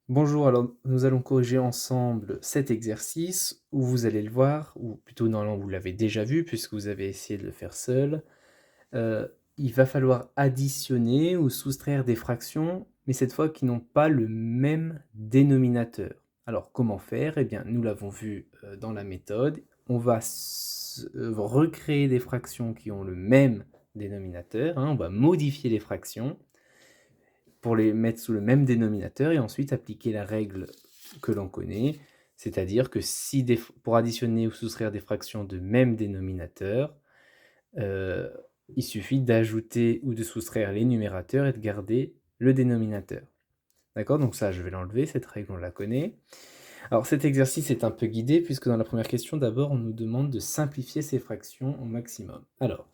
Bonjour, alors nous allons corriger ensemble cet exercice où vous allez le voir, ou plutôt normalement vous l'avez déjà vu puisque vous avez essayé de le faire seul. Il va falloir additionner ou soustraire des fractions, mais cette fois qui n'ont pas le même dénominateur. Alors comment faire? Eh bien, nous l'avons vu dans la méthode. On va recréer des fractions qui ont le même dénominateur, hein, on va modifier les fractions pour les mettre sous le même dénominateur et ensuite appliquer la règle que l'on connaît, c'est-à-dire que si pour additionner ou soustraire des fractions de même dénominateur, heu, il suffit d'ajouter ou de soustraire les numérateurs et de garder le dénominateur. D'accord? Donc ça, je vais l'enlever, cette règle, on la connaît. Alors cet exercice est un peu guidé puisque dans la première question, d'abord, on nous demande de simplifier ces fractions au maximum. Alors,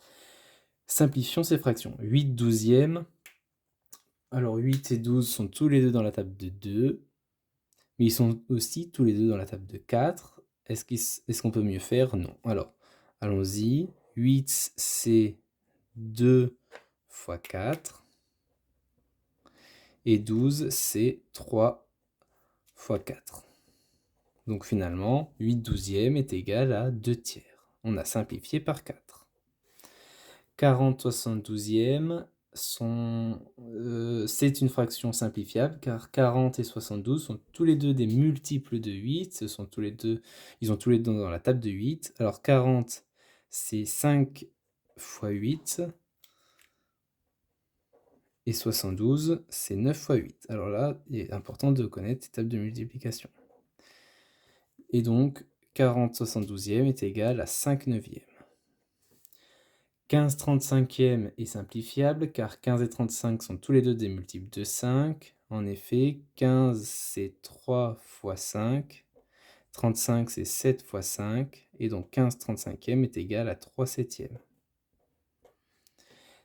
simplifions ces fractions. 8/12. Alors 8 et 12 sont tous les 2 dans la table de 2. Mais ils sont aussi tous les 2 dans la table de 4. Est-ce qu'on peut mieux faire? Non. Alors, allons-y. 8, c'est 2 fois 4 et 12, c'est 3 fois 4. Donc finalement, 8/12 est égal à 2/3. On a simplifié par 4. 40/72 c'est une fraction simplifiable car 40 et 72 sont tous les 2 des multiples de 8, ils ont tous les 2 dans la table de 8. Alors 40, c'est 5 fois 8 et 72, c'est 9 fois 8. Alors là, il est important de connaître les tables de multiplication. Et donc 40/72 est égal à 5/9. 15/35 est simplifiable car 15 et 35 sont tous les 2 des multiples de 5. En effet, 15 c'est 3 fois 5, 35 c'est 7 fois 5, et donc 15/35 est égal à 3/7.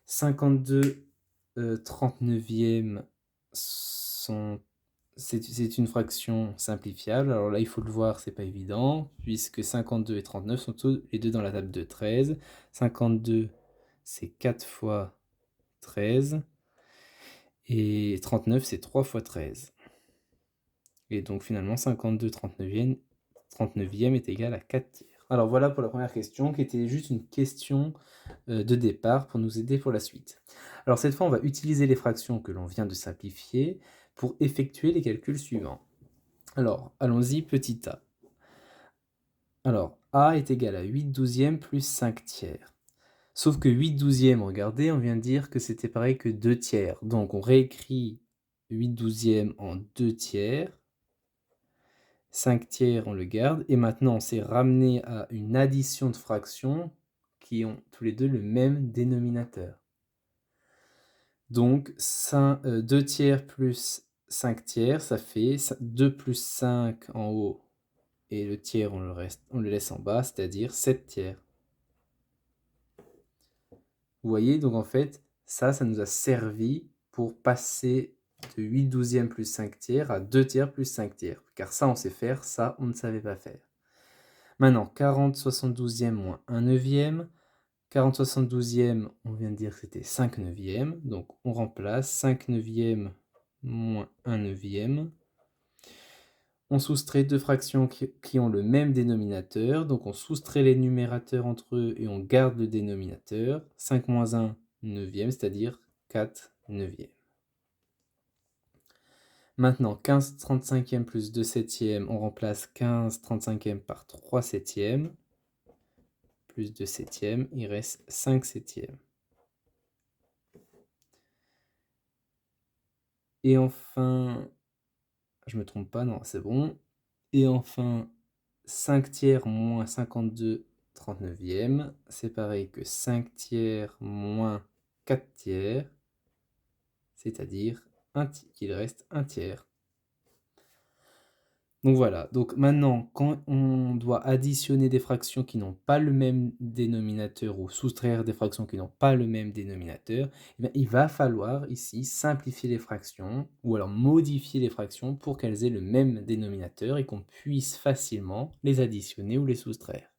52 39 c'est une fraction simplifiable. Alors là, il faut le voir, c'est pas évident, puisque 52 et 39 sont tous les deux dans la table de 13. 52, c'est 4 fois 13, et 39, c'est 3 fois 13. Et donc finalement, 52 39e est égal à 4/3. Alors voilà pour la première question, qui était juste une question de départ pour nous aider pour la suite. Alors cette fois, on va utiliser les fractions que l'on vient de simplifier pour effectuer les calculs suivants. Alors, allons-y, petit a. Alors, a est égal à 8/12 plus 5/3. Sauf que 8/12, regardez, on vient de dire que c'était pareil que 2/3. Donc on réécrit 8/12 en 2/3. 5/3, on le garde. Et maintenant, on s'est ramené à une addition de fractions qui ont tous les deux le même dénominateur. Donc 2/3 plus 5/3, ça fait 2 plus 5 en haut, et le tiers, on le laisse en bas, c'est-à-dire 7/3. Vous voyez, donc en fait, ça nous a servi pour passer de 8/12 plus 5/3 à 2/3 plus 5/3. Car ça, on sait faire, ça, on ne savait pas faire. Maintenant, 40/72 moins 1/9. 40/72, on vient de dire que c'était 5/9. Donc on remplace 5/9 moins 1/9. On soustrait deux fractions qui ont le même dénominateur, donc on soustrait les numérateurs entre eux et on garde le dénominateur. 5 moins 1 neuvième, c'est-à-dire 4 neuvièmes. Maintenant, 15/35 plus 2 septièmes, on remplace 15/35 par 3 septièmes, plus 2 septièmes, il reste 5 septièmes. Et enfin, je me trompe pas, non, c'est bon. Et enfin, 5/3 moins 52/39, c'est pareil que 5/3 moins 4/3, c'est-à-dire qu'il reste 1/3. Donc voilà, donc maintenant, quand on doit additionner des fractions qui n'ont pas le même dénominateur ou soustraire des fractions qui n'ont pas le même dénominateur, eh bien, il va falloir ici simplifier les fractions ou alors modifier les fractions pour qu'elles aient le même dénominateur et qu'on puisse facilement les additionner ou les soustraire.